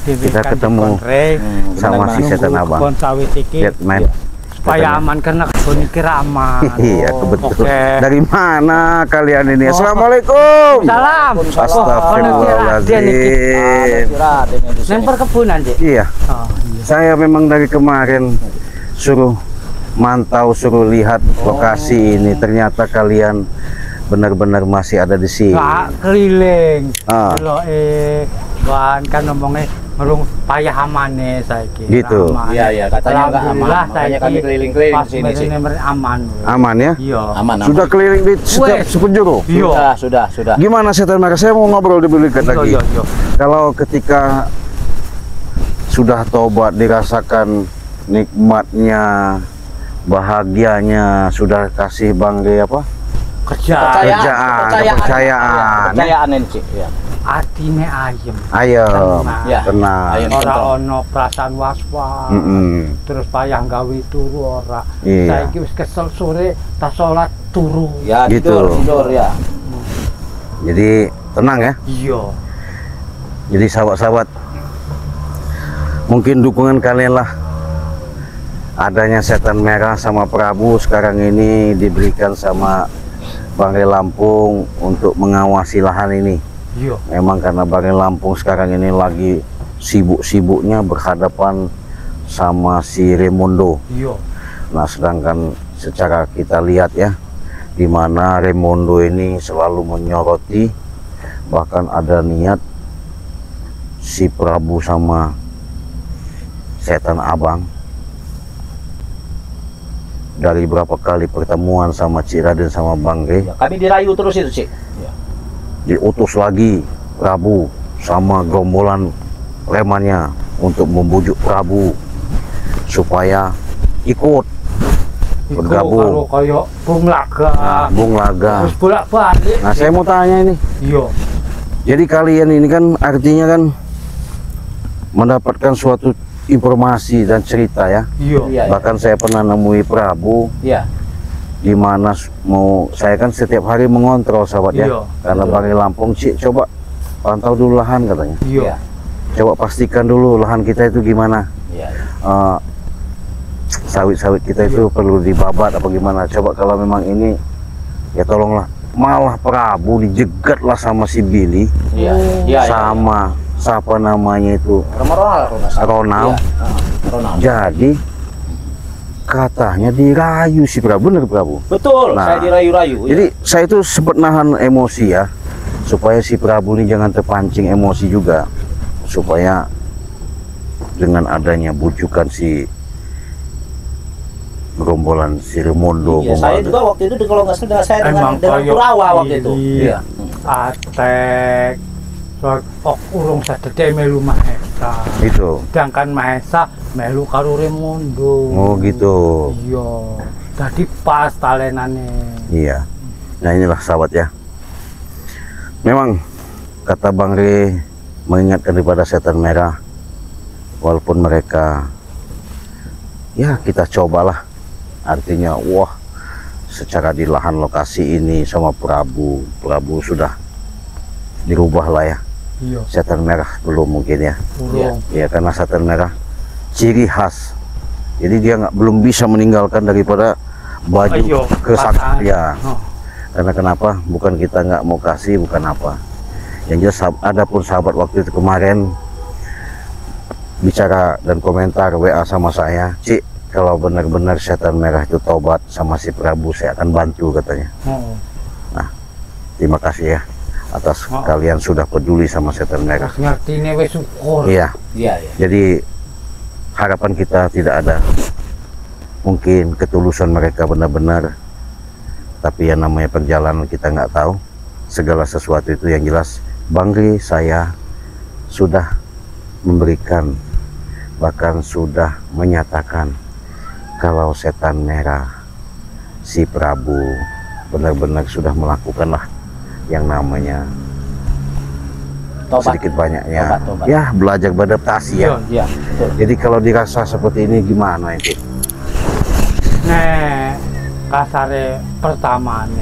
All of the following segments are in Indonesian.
kita ketemu sama si setan abang. Lihat main. Supaya aman karena kebun kira aman. Iya, betul. Oke. Dari mana kalian ini? Assalamualaikum. Salam. Astagfirullahaladzim. Neng perkebunan, Cik. Iya. Saya memang dari kemarin suruh mantau, suruh lihat lokasi ini. Ternyata kalian benar-benar masih ada di sini. Keliling. Bahan kan ngomongnya merung payah amane saiki. Gitu. Iya, katanya enggak aman. Makanya kami keliling-keliling di sini sih. Aman. Aman ya? Iya. Aman. Sudah keliling di setiap penjuru? Iya. Sudah. Gimana setan merah? Saya mau ngobrol dulu lagi. Iya. Kalau ketika sudah tobat, dirasakan nikmatnya, bahagianya, sudah kasih bangga apa? Kepercayaan ini sih. Ya. Atine ayem. Ayem. Tenang. Ora ono perasaan was-was. Terus payah gawe turu ora. Iya. Saiki wis kesel sore tak salat turu. Ya, gitu. tidur ya. Jadi tenang ya. Iya. Jadi sahabat-sahabat, mungkin dukungan kalian lah adanya setan merah sama Prabu sekarang ini diberikan sama Bangre Lampung untuk mengawasi lahan ini. Iya. Memang karena Bangre Lampung sekarang ini lagi sibuk-sibuknya berhadapan sama si Raimundo. Iya. Nah, sedangkan secara kita lihat ya, di mana Raimundo ini selalu menyoroti, bahkan ada niat si Prabu sama setan abang dari berapa kali pertemuan sama Cik Raden sama Bangre. Ya, kami dirayu terus itu sih. Ya. Diutus lagi Prabu sama gerombolan remannya untuk membujuk Prabu supaya ikut bergabung. Kayak Bung Laga. Bung Laga. Terus bolak-balik. Nah, saya mau tanya ini. Iya. Jadi kalian ini kan artinya kan mendapatkan suatu informasi dan cerita ya. Iya. Bahkan saya pernah nemui Prabu. Iya. Di mana mau saya kan setiap hari mengontrol sahabat ya. Karena Bangre Lampung, Cik, coba pantau dulu lahan katanya. Iya. Coba pastikan dulu lahan kita itu gimana. Iya. Sawit-sawit kita itu perlu dibabat apa gimana. Coba kalau memang ini ya tolonglah. Malah Prabu dijegat lah sama si Billy. Iya. Sama siapa namanya itu? Ronald. Ronald. Jadi katanya dirayu si Prabu, bener Prabu? Betul, nah, saya dirayu-rayu. Jadi saya itu sempat nahan emosi ya, supaya si Prabu ini jangan terpancing emosi juga, supaya dengan adanya bujukan si gerombolan si Raimundo. Iya, saya juga waktu itu kalau nggak salah saya dengan Kurawa waktu itu. Iya. Atek, urung sadede melu Mahesa. Itu. Sedangkan Mahesa melu karo Raimundo. Oh gitu. Iya. Jadi pas talenane. Iya. Nah inilah sahabat ya. Memang kata Bangre mengingatkan daripada setan merah. Walaupun mereka ya kita cobalah. Artinya wah secara di lahan lokasi ini sama Prabu sudah dirubah lah ya. Iya. Setan merah belum mungkin ya. Ya karena setan merah ciri khas. Jadi dia belum bisa meninggalkan daripada baju kesaktian. Karena kenapa? Bukan kita nggak mau kasih, bukan apa. Yang jelas ada pun sahabat waktu itu kemarin bicara dan komentar WA sama saya, Cik, kalau benar-benar setan merah itu tobat sama si Prabu, saya akan bantu katanya. Nah, terima kasih ya atas kalian sudah peduli sama setan merah. Ngertine wis syukur. Iya. Jadi harapan kita tidak ada mungkin ketulusan mereka benar-benar, tapi yang namanya perjalanan kita nggak tahu segala sesuatu itu. Yang jelas Bangre saya sudah memberikan, bahkan sudah menyatakan kalau setan merah si Prabu benar-benar sudah melakukanlah yang namanya tobat. Sedikit banyaknya tobat. Ya belajar beradaptasi ya. Jadi kalau dirasa seperti ini gimana itu? Nek kasare pertamane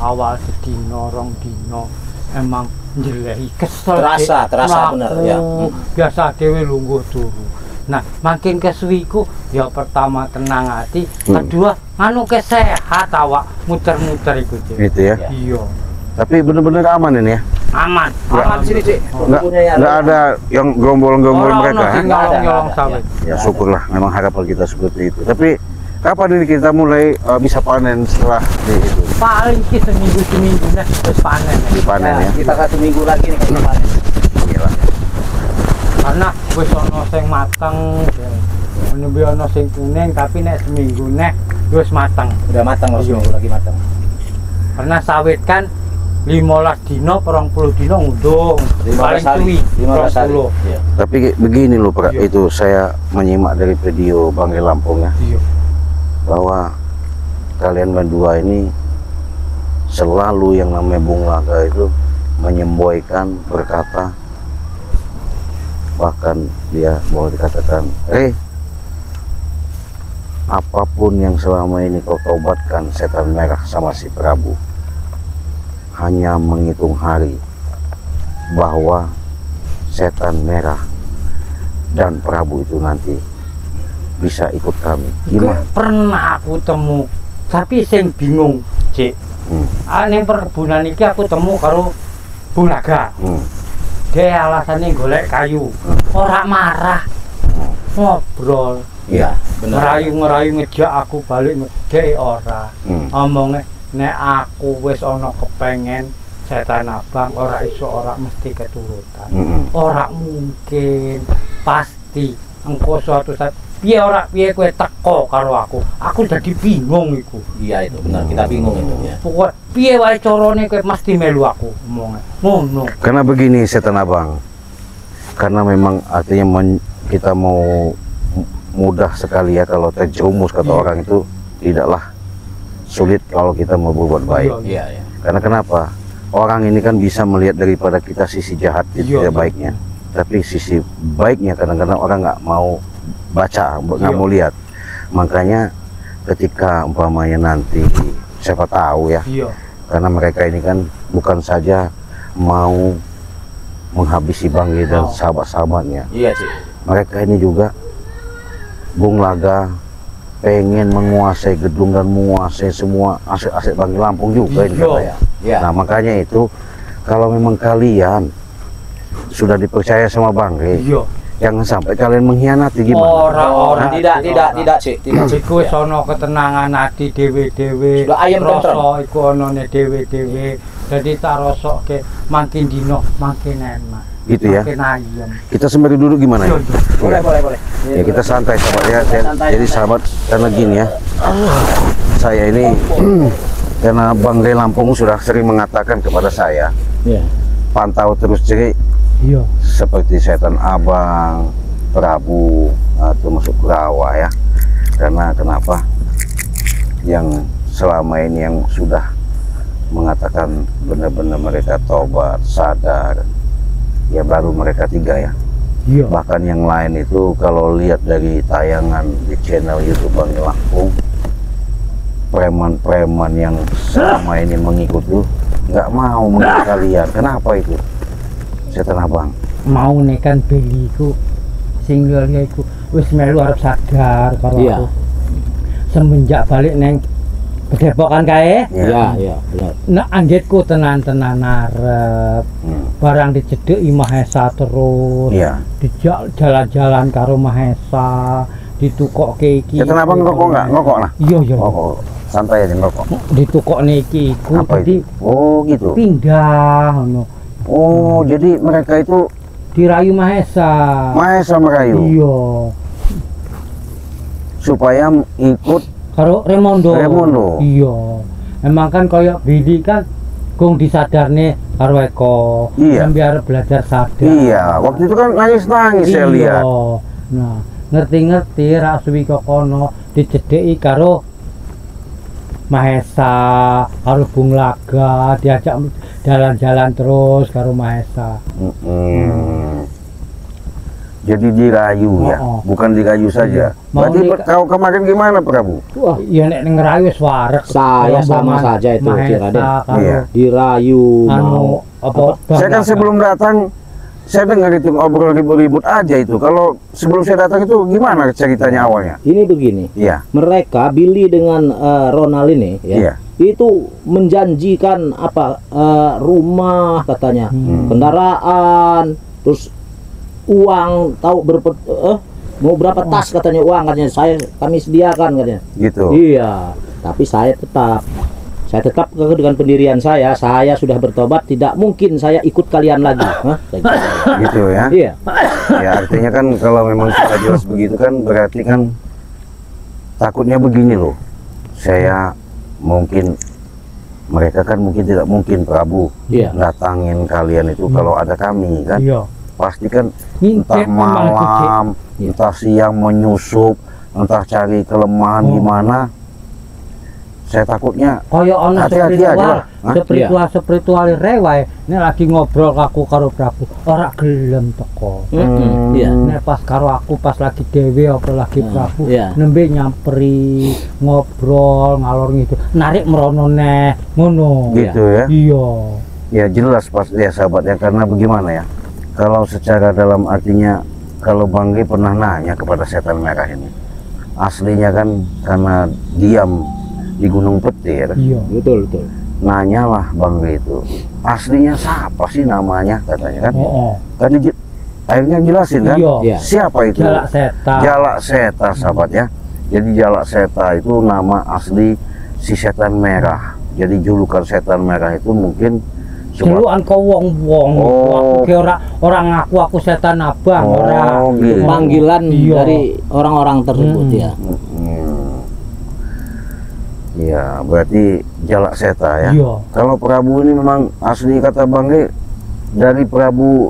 awal sedino rong dino emang njelehi kesel. Terasa bener ya. Biasa dhewe lungguh turu. Nah, makin kesuwiku ya pertama tenang hati, kedua nganu kesehat awak muter-muter iku, Cik. Gitu ya. Iya. Tapi bener-bener aman ini ya. Aman. Aman sini, Cik. Nggak ada yang gerombol-gerombol mereka. Orang nyolong sawit. Ya syukurlah, memang harapan kita seperti itu. Tapi kapan ini kita mulai bisa panen setelah itu? Paling ki seminggu nah terus panen. Dipanen ya. Kita 1 minggu lagi nih kita panen. Iyalah. Karena wis ana sing mateng, menembe ana sing kuning tapi nek seminggu nek wis mateng. Udah matang loh, seminggu lagi matang. Karena sawit kan 15 dino, 20 dino ngundung. Paling suwi 15 hari. 20. Iya. Tapi begini loh Pak, Iya. itu saya menyimak dari video Banggai Lampung ya, Iya. bahwa kalian berdua ini selalu yang namanya Bung Laga itu menyemboykan, berkata, bahkan dia boleh dikatakan, apapun yang selama ini kau tobatkan setan merah sama si Prabu, hanya menghitung hari bahwa setan merah dan Prabu itu nanti bisa ikut kami. Gimana? Pernah aku temu, tapi sing bingung, Cik. Ning perkebunan iki aku temu karo Bung Laga. Dia alasannya golek kayu, ora marah, ngobrol. Iya, benar. Ngerayu ngejak aku balik ngedek ora. Omongnya nek aku wis ana kepengen setan abang ora iso ora mesti keturutan. Ora mungkin, pasti engko suatu saat piye ora piye kowe teko karo aku. Aku jadi bingung iku. Iya itu benar, kita bingung itu ya. Pokok piye wae carane kowe mesti melu aku omongnya. Ngono. Karena begini setan abang, karena memang artinya kita mau mudah sekali ya kalau terjerumus kata orang itu, tidaklah sulit kalau kita mau berbuat baik. Iya. Karena kenapa? Orang ini kan bisa melihat daripada kita sisi jahat tidak baiknya, tapi sisi baiknya kadang-kadang orang nggak mau baca, nggak mau lihat. Makanya ketika umpamanya nanti siapa tahu ya, karena mereka ini kan bukan saja mau menghabisi Banggai dan sahabat-sahabatnya. Iya, Cik. Mereka ini juga Bung Laga pengen menguasai gedung dan menguasai semua aset-aset Banggai Lampung juga ini katanya. Nah makanya itu kalau memang kalian sudah dipercaya sama Banggai, jangan sampai kalian mengkhianati. Gimana? Orang Tidak, Cik. Tidak. Iku wis ana ketenangan ati dhewe-dhewe. Sudah ayam tentrem. Rasa iku anane dhewe-dhewe. Jadi tak rasokke makin dino makin enak. Gitu ya. Makin ayam. Kita sembari duduk gimana ya? Boleh. Ya kita santai sahabat ya. Jadi sahabat, karena gini ya, saya ini karena Banggai Lampung sudah sering mengatakan kepada saya, pantau terus Ciri, seperti setan abang, Prabu, termasuk Kurawa ya. Karena kenapa? Yang selama ini yang sudah mengatakan benar-benar mereka tobat, sadar, ya baru mereka 3 ya. Bahkan yang lain itu kalau lihat dari tayangan di channel YouTube Banggai Lampung, preman-preman yang selama ini mengikut tuh nggak mau mengikut kalian. Kenapa itu? Setan abang Mau nekan beliku sing liya iku wis melu arep sadar karo aku. Semenjak balik neng Gedepokan kae. Iya, benar. Nek anggitku tenan-tenan arep. Barang dijedeki Mahesa terus. Dijak jalan-jalan karo Mahesa, ditukokke iki. Setan abang ngerokok nggak? Ngerokok lah. Iya. Ngerokok. Santai aja ngerokok. Ditukokne iki iku jadi gitu. Pindah ngono. Oh, jadi mereka itu dirayu Mahesa. Mahesa merayu. Iya. Supaya ikut karo Remondo. Iya. Emang kan koyok Billy kan gong disadarne karo Eko. Biar belajar sadar. Iya, waktu itu kan nangis-nangis saya lihat. Nah, ngerti-ngerti ra suwi kok kono dijedeki karo Mahesa, karo Bung Laga, diajak jalan-jalan terus karo Mahesa. Jadi dirayu ya, bukan dirayu saja. Berarti kau kemarin gimana Prabu? Wah, iya nek ngerayu wis wareg. Saya sama saja itu Raden. Iya. Dirayu Anu apa? Saya kan sebelum datang saya dengar itu ngobrol ribut-ribut aja itu. Kalau sebelum saya datang itu gimana ceritanya awalnya? Ini begini. Iya. Mereka Billy dengan Ronald ini ya. Iya. Itu menjanjikan apa rumah katanya, kendaraan, terus uang tahu mau berapa tas katanya uang katanya kami sediakan katanya. Gitu. Iya, tapi saya tetap dengan pendirian saya sudah bertobat, tidak mungkin saya ikut kalian lagi. Hah? Gitu ya. Iya. Ya artinya kan kalau memang sudah jelas begitu kan berarti kan takutnya begini loh. Saya mungkin mereka kan mungkin tidak mungkin Prabu datangin kalian itu kalau ada kami kan. Iya. Pasti kan entah malam, entah siang menyusup, entah cari kelemahan gimana. Saya takutnya kaya ana spiritual rewae nek lagi ngobrol aku karo Prabu ora gelem teko. Iya. Nek pas karo aku pas lagi dhewe apa lagi Prabu nembe nyamperi ngobrol ngalor gitu narik merono neh ngono. Gitu ya. Iya. Ya jelas pas ya sahabat ya, karena bagaimana ya? Kalau secara dalam artinya kalau Bang Ge pernah nanya kepada setan merah ini, aslinya kan karena diam di Gunung Petir. Iya. Betul. Nanyalah Bang Ge itu, aslinya siapa sih namanya katanya kan? Tadi akhirnya jelasin kan? Iya. Siapa itu? Jalak Seta. Jalak Seta sahabat ya. Jadi Jalak Seta itu nama asli si setan merah. Jadi julukan setan merah itu mungkin julukan kau wong-wong. Aku ke orang ngaku aku setan abang, gitu. Panggilan dari orang-orang tersebut ya. Iya, berarti Jalak Seta ya. Iya. Kalau Prabu ini memang asli kata Bang Ge dari Prabu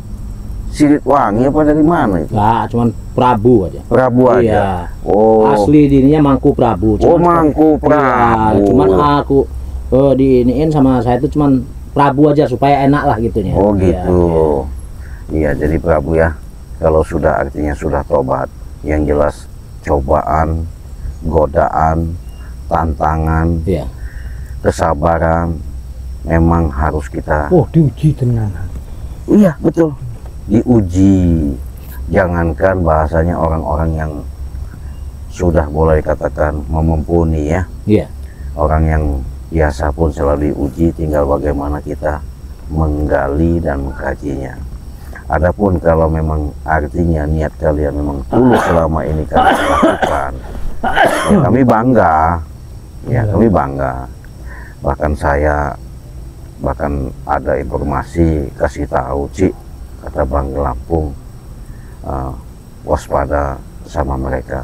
Silitwangi apa dari mana itu? Nah, cuman Prabu aja. Prabu aja. Iya. Oh. Asli dirinya Mangku Prabu. Mangku Prabu. Iya, cuman aku diiniin sama saya itu cuman Prabu aja supaya enak lah gitunya. Oh gitu. Iya, jadi Prabu ya, kalau sudah artinya sudah tobat, yang jelas cobaan, godaan, tantangan, kesabaran memang harus kita diuji tenan. Iya, betul. Diuji. Jangankan bahasanya orang-orang yang sudah boleh dikatakan mumpuni ya. Iya. Orang yang biasa pun selalu diuji, tinggal bagaimana kita menggali dan mengkajinya. Adapun kalau memang artinya niat kalian memang tulus selama ini kalian lakukan, ya kami bangga, ya kami bangga. Bahkan saya ada informasi kasih tahu, Cik, kata Bang Lampung, waspada sama mereka.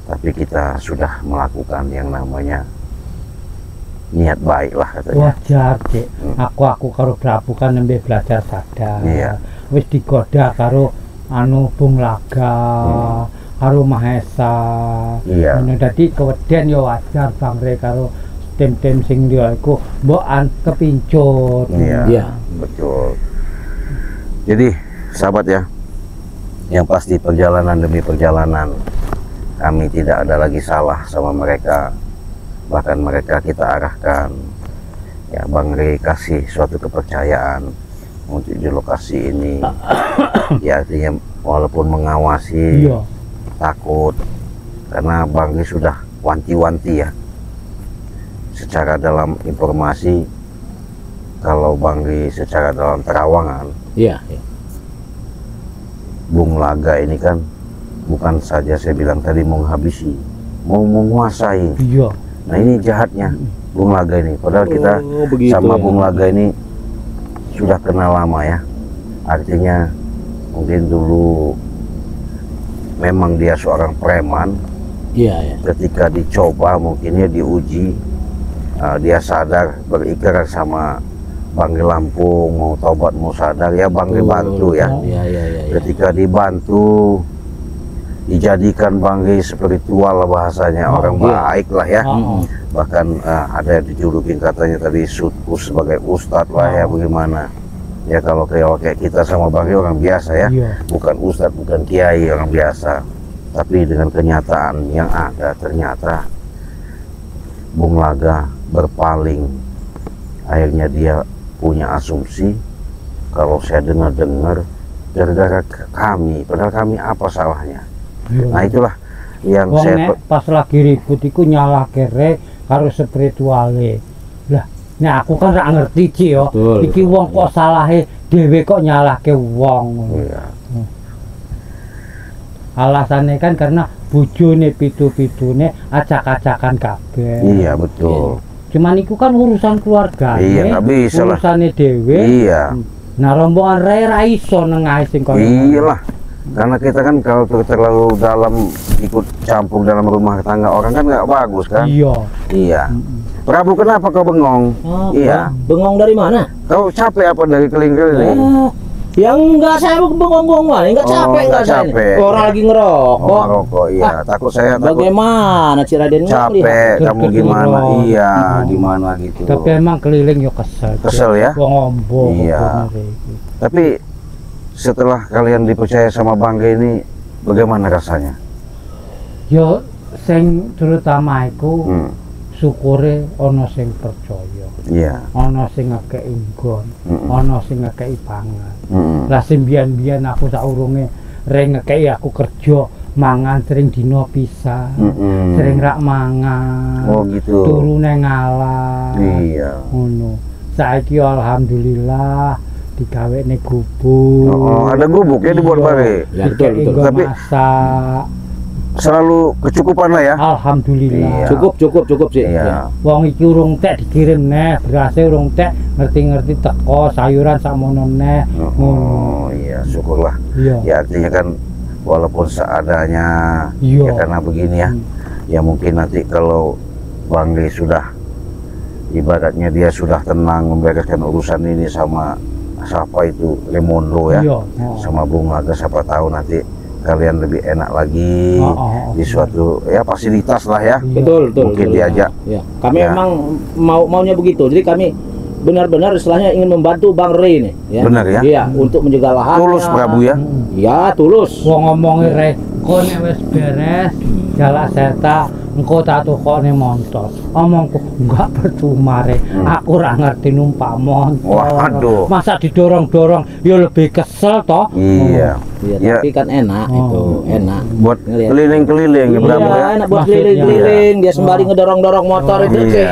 Tapi kita sudah melakukan yang namanya niat baik lah katanya. Wajar Cik. Aku karo Prabu kan nembe belajar sadar. Iya. Wis digoda karo Bung Laga, karo Mahesa. Iya. Dadi keweden ya wajar Bang Re karo tim-tim sing dia iku mbokan kepincut. Iya. Betul. Jadi sahabat ya, yang pasti perjalanan demi perjalanan kami tidak ada lagi salah sama mereka. Bahkan mereka kita arahkan, ya Bang Re kasih suatu kepercayaan untuk di lokasi ini. Ya artinya walaupun mengawasi, takut, karena Bang Re sudah wanti-wanti ya. Secara dalam informasi, kalau Bang Re secara dalam terawangan, Bung Laga ini kan bukan saja saya bilang tadi mau menghabisi, mau menguasai. Iya. Nah ini jahatnya Bung Laga ini. Padahal kita sama Bung Laga ini sudah kenal lama ya. Artinya mungkin dulu memang dia seorang preman. Iya. Ketika dicoba mungkinnya diuji, dia sadar berikrar sama Bang Ge Lampung mau tobat mau sadar ya Bang Ge bantu ya. Ketika dibantu, dijadikan Bang Ge spiritual lah bahasanya, orang baik lah ya. Bahkan ada yang dijulukin katanya tadi sebagai ustadz lah ya, bagaimana. Ya kalau kayak kita sama Bang Rio orang biasa ya, Iya. bukan ustadz, bukan kiai, orang biasa. Tapi dengan kenyataan yang ada, ternyata Bung Laga berpaling. Akhirnya dia punya asumsi kalau saya dengar-dengar gara-gara kami, padahal kami apa salahnya? Iya. Nah itulah yang Wong saya nek pas lagi ribut iku nyalahke re karo spirituale. Lah, nek aku kan ora ngerti Ci yo. Betul. Iki wong kok salahe dhewe kok nyalahke wong. Iya. Alasannya kan karena bojone pitu-pitune acak-acakan kabeh. Iya betul. Cuman iku kan urusan keluarga. Iya, nggak bisa lah. Urusane dhewe. Iya. Nah, rombongan re ra iso nengahi sing koyo. Iyalah. Karena kita kan kalau terlalu dalam ikut campur dalam rumah tangga orang kan nggak bagus kan? Iya. Iya. Prabu kenapa kau bengong? Apa? Iya. Bengong dari mana? Kau capek apa dari keliling-keliling? Yang enggak saya bengong-bengong mana? Enggak Oh, capek nggak saya. capek. Orang lagi ngerokok. Oh, rokok, iya. Takut saya takut Bagaimana Ci Raden capek. melihat? Kamu gimana? Terkejut. Iya, gimana gitu. Tapi emang keliling yo kesel. Kesel ya? Wong ombo. Iya. bener iki. Tapi setelah kalian dipercaya sama Bangga ini, bagaimana rasanya? Yo sing terutama iku Hmm. syukure ana sing percaya, Iya. ana sing ngekeki nggon, Mm-mm. ana sing ngekeki pangan. Mm-mm. Lah sing biyen-biyen aku saurunge reng ngekeki aku kerja mangan sering dina pisan. Mm-mm. Sering rak mangan. Oh gitu. Turune ngalah. Iya. Ngono. Saiki alhamdulillah digawene gubuk. Oh, ada gubuk ya dibuat Iya. bare. Ya, betul, betul. Tapi masak. selalu kecukupan lah ya. Alhamdulillah. Iya. Cukup sih. Iya. Wong iki urung tek dikirim neh, berase urung tek ngerti-ngerti teko sayuran sakmono neh. Oh iya, syukurlah. Iya. Ya artinya kan walaupun seadanya, Iya. ya karena begini ya. Ya mungkin nanti kalau Bang Lee sudah ibaratnya dia sudah tenang membereskan urusan ini sama siapa itu Lemondo ya, Iya. sama Bung Laga, siapa tahu nanti kalian lebih enak lagi di suatu ya fasilitas lah ya. Iya. Betul. Mungkin diajak. Ya. Kami Ya. memang maunya begitu. Jadi kami benar-benar istilahnya ingin membantu Bang Rey ini. Ya. Benar ya? Iya, untuk menjaga lahan. Tulus Prabu ya. Ya, tulus. Wong ngomongi re, kok nek wis beres jalak seta engko tak tukokne montor. Omongku enggak percuma re. Aku ora ngerti numpak motor. Waduh. Masa didorong-dorong ya lebih kesel toh. Iya. Iya, Ya. tapi kan enak Oh. itu, enak. Buat Ngelihat. keliling-keliling ya Prabu Iya, ya. enak buat Maksudnya. keliling-keliling, dia sembari Oh. ngedorong-dorong motor itu. Iya. Ci.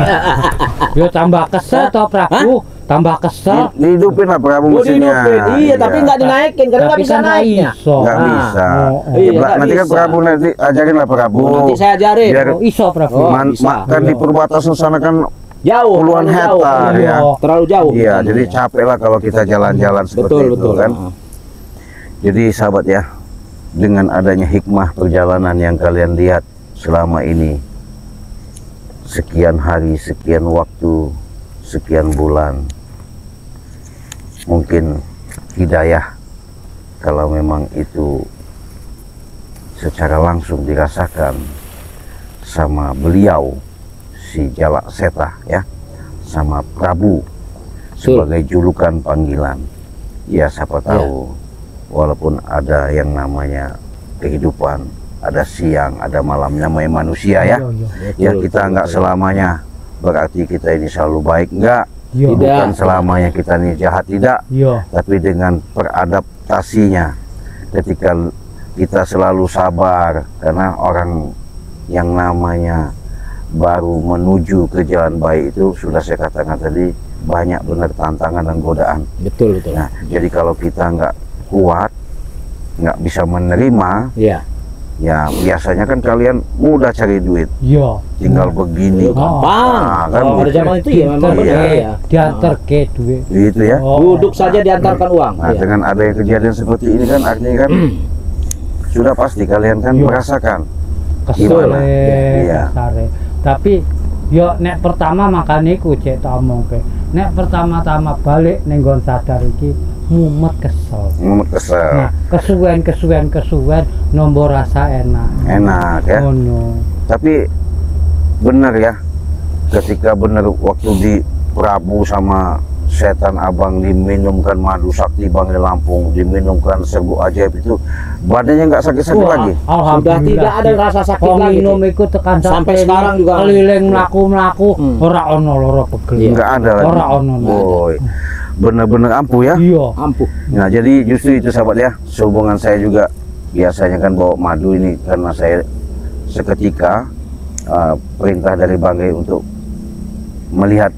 Ya tambah kesel toh Prabu. Tambah kesel. Dihidupin lah Prabu Oh, mesinnya. dihidupin. Iya, tapi nggak dinaikin karena nggak Tapi bisa kan nggak naiknya. iso. Nggak Ah. bisa. Oh, oh. Iya, Ya, nggak nanti kan bisa. Prabu nanti ajarin lah Prabu. Nanti saya ajarin. Biar Oh, iso Prabu. Oh. bisa. kan di perbatasan sana kan Jauh, puluhan terlalu jauh. hektar ya. Iya. Terlalu jauh. Iya, jadi capek lah kalau kita jalan-jalan seperti betul, itu betul. kan. Jadi sahabat ya, dengan adanya hikmah perjalanan yang kalian lihat selama ini, sekian hari, sekian waktu, sekian bulan, mungkin hidayah kalau memang itu secara langsung dirasakan sama beliau si Jalak Seta ya, sama Prabu sebagai julukan panggilan. Ya siapa tahu walaupun ada yang namanya kehidupan, ada siang, ada malamnya, namanya manusia ya. Iya. Ya kita nggak selamanya berarti kita ini selalu baik, enggak. Iya. Tidak. Bukan selamanya kita ini jahat, tidak. Iya. Tapi dengan beradaptasinya, ketika kita selalu sabar, karena orang yang namanya baru menuju ke jalan baik itu sudah saya katakan tadi banyak benar tantangan dan godaan. Betul. Nah, jadi kalau kita nggak kuat, nggak bisa menerima, Iya. ya biasanya kan kalian mudah cari duit, Iya. tinggal begini. Gampang. Nah, kan Kalau pada gitu. zaman itu ya memang Iya. benar ya. Diantar ke duit. Gitu ya. Oh. Duduk saja diantarkan uang. Nah, Iya. dengan ada yang kejadian seperti ini kan artinya kan sudah pasti kalian kan Iya. merasakan. Kesel. Iya. Kasare. Tapi yo nek pertama makane iku cek tak omongke. Nek pertama-tama balik ning nggon sadar iki mumet kesel. Mumet kesel. Nah, kesuwen nombor rasa enak. Enak ya. Oh no. Tapi benar ya, ketika benar waktu di Prabu sama setan abang diminumkan madu sakti Bangli Lampung, diminumkan serbuk ajaib itu, badannya nggak sakit-sakit lagi. Sudah tidak ada rasa sakit lagi. Minum ikut tekan sampai sekarang juga keliling melaku ora ono loro pegel. Nggak ada lagi. Ora ono. Boy, bener-bener ampuh ya. Iya. Ampuh. Nah jadi justru itu sahabat ya, sehubungan saya juga biasanya kan bawa madu ini karena saya seketika perintah dari Bangli untuk melihat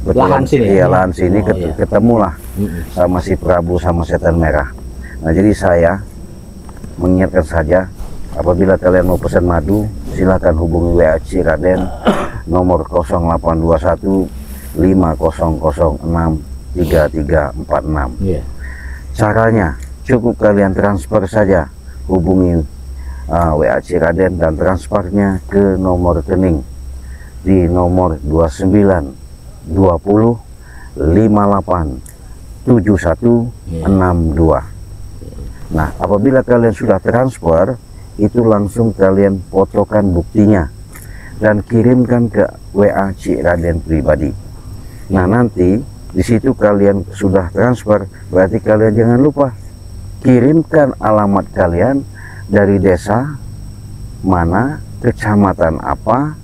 lahan sini. Iya, lahan sini iya. ketemulah sama si Prabu sama setan merah. Nah jadi saya mengingatkan saja, apabila kalian mau pesan madu silakan hubungi WA Raden nomor 0821 5006 3346. Iya. Caranya cukup kalian transfer saja, hubungi WA Raden dan transfernya ke nomor rekening di nomor 29 20 58 7162. Nah, apabila kalian sudah transfer, itu langsung kalian fotokan buktinya dan kirimkan ke WA Raden pribadi. Nah, nanti di situ kalian sudah transfer, berarti kalian jangan lupa kirimkan alamat kalian dari desa mana, kecamatan apa,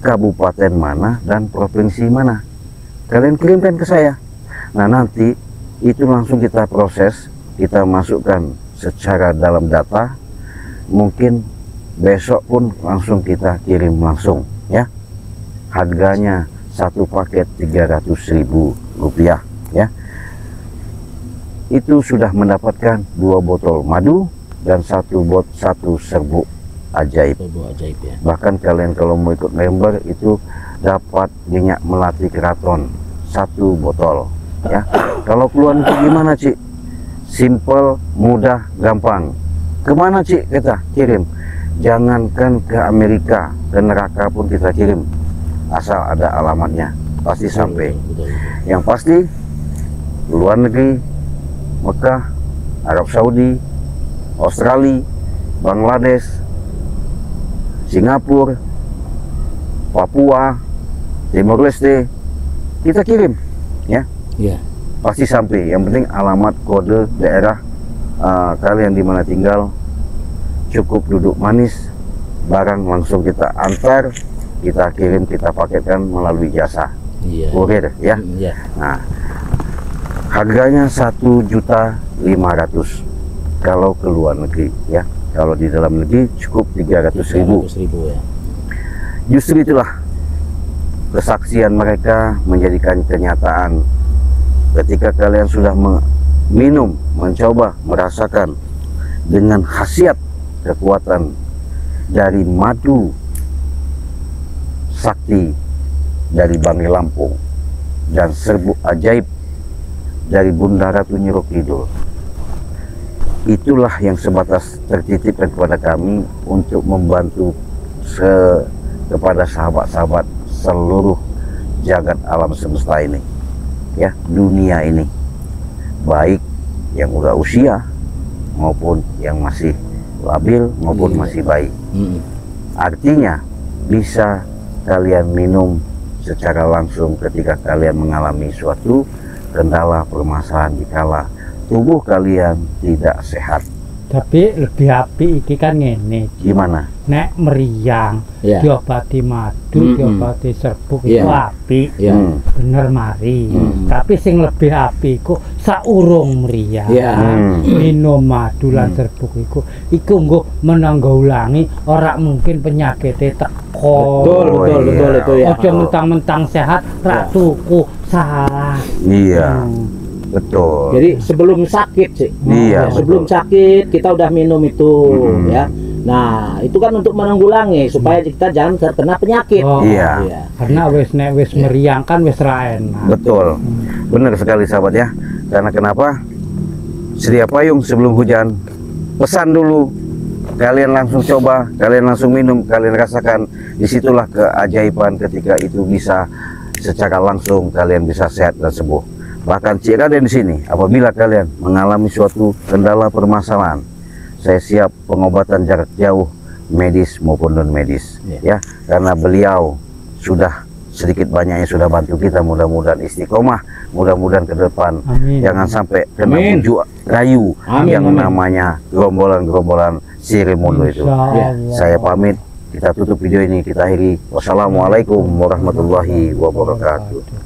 kabupaten mana, dan provinsi mana. Kalian kirimkan ke saya. Nah nanti itu langsung kita proses, kita masukkan secara dalam data. Mungkin besok pun langsung kita kirim langsung ya. Harganya satu paket 300.000 rupiah ya. Itu sudah mendapatkan 2 botol madu dan satu serbuk ajaib. Ya. Bahkan kalian kalau mau ikut member itu dapat minyak melati keraton 1 botol ya. Kalau keluar negeri gimana Cik? Simple, mudah, gampang. Kemana Cik kita kirim? Jangankan ke Amerika, ke neraka pun kita kirim, asal ada alamatnya pasti sampai. Yang pasti luar negeri, Mekah, Arab Saudi, Australia, Bangladesh, Singapura, Papua, Timor Leste, kita kirim ya. Iya. Pasti sampai. Yang penting alamat, kode daerah kalian di mana tinggal, cukup duduk manis, barang langsung kita antar, kita kirim, kita paketkan melalui jasa kurir ya. Iya. Nah, harganya 1.500.000 kalau ke luar negeri ya. Kalau di dalam negeri cukup 300.000 ya. Justru itulah kesaksian mereka menjadikan kenyataan. Ketika kalian sudah minum, mencoba, merasakan dengan khasiat kekuatan dari madu sakti dari Bangli Lampung dan serbuk ajaib dari Bunda Ratu Nyi Kidul, itulah yang sebatas tertitipkan kepada kami untuk membantu kepada sahabat-sahabat seluruh jagat alam semesta ini ya, dunia ini, baik yang udah usia maupun yang masih labil maupun masih bayi. Artinya bisa kalian minum secara langsung ketika kalian mengalami suatu kendala, permasalahan dikala tubuh kalian tidak sehat. Tapi lebih api iki kan ngene. Gimana? Nek meriang, diobati madu, diobati serbuk itu api. Bener mari. Tapi sing lebih api iku saurung meriang. Minum madu lan serbuk iku nggo menanggulangi ora mungkin penyakitnya teko. Betul itu ya. Ojo mentang-mentang sehat rak tuku salah. Iya. Betul. Jadi sebelum sakit sih. Iya, sebelum sakit kita udah minum itu ya. Nah, itu kan untuk menanggulangi supaya kita jangan terkena penyakit. Iya. Karena nek wis meriang kan wis ra enak. Betul. Benar sekali sahabat ya. Karena kenapa? Sedia payung sebelum hujan. Pesan dulu. Kalian langsung coba, kalian langsung minum, kalian rasakan. Disitulah keajaiban ketika itu bisa secara langsung kalian bisa sehat dan sembuh. Bahkan Cik Raden di sini, apabila kalian mengalami suatu kendala permasalahan, saya siap pengobatan jarak jauh, medis maupun non medis, ya. Karena beliau sudah sedikit banyaknya sudah bantu kita, mudah-mudahan istiqomah, mudah-mudahan ke depan Amin. jangan sampai kena Amin. bujuk rayu Amin, yang amin. namanya gerombolan-gerombolan Sirimondo itu. Insya Allah. Saya pamit, kita tutup video ini, kita akhiri. Wassalamualaikum warahmatullahi wabarakatuh.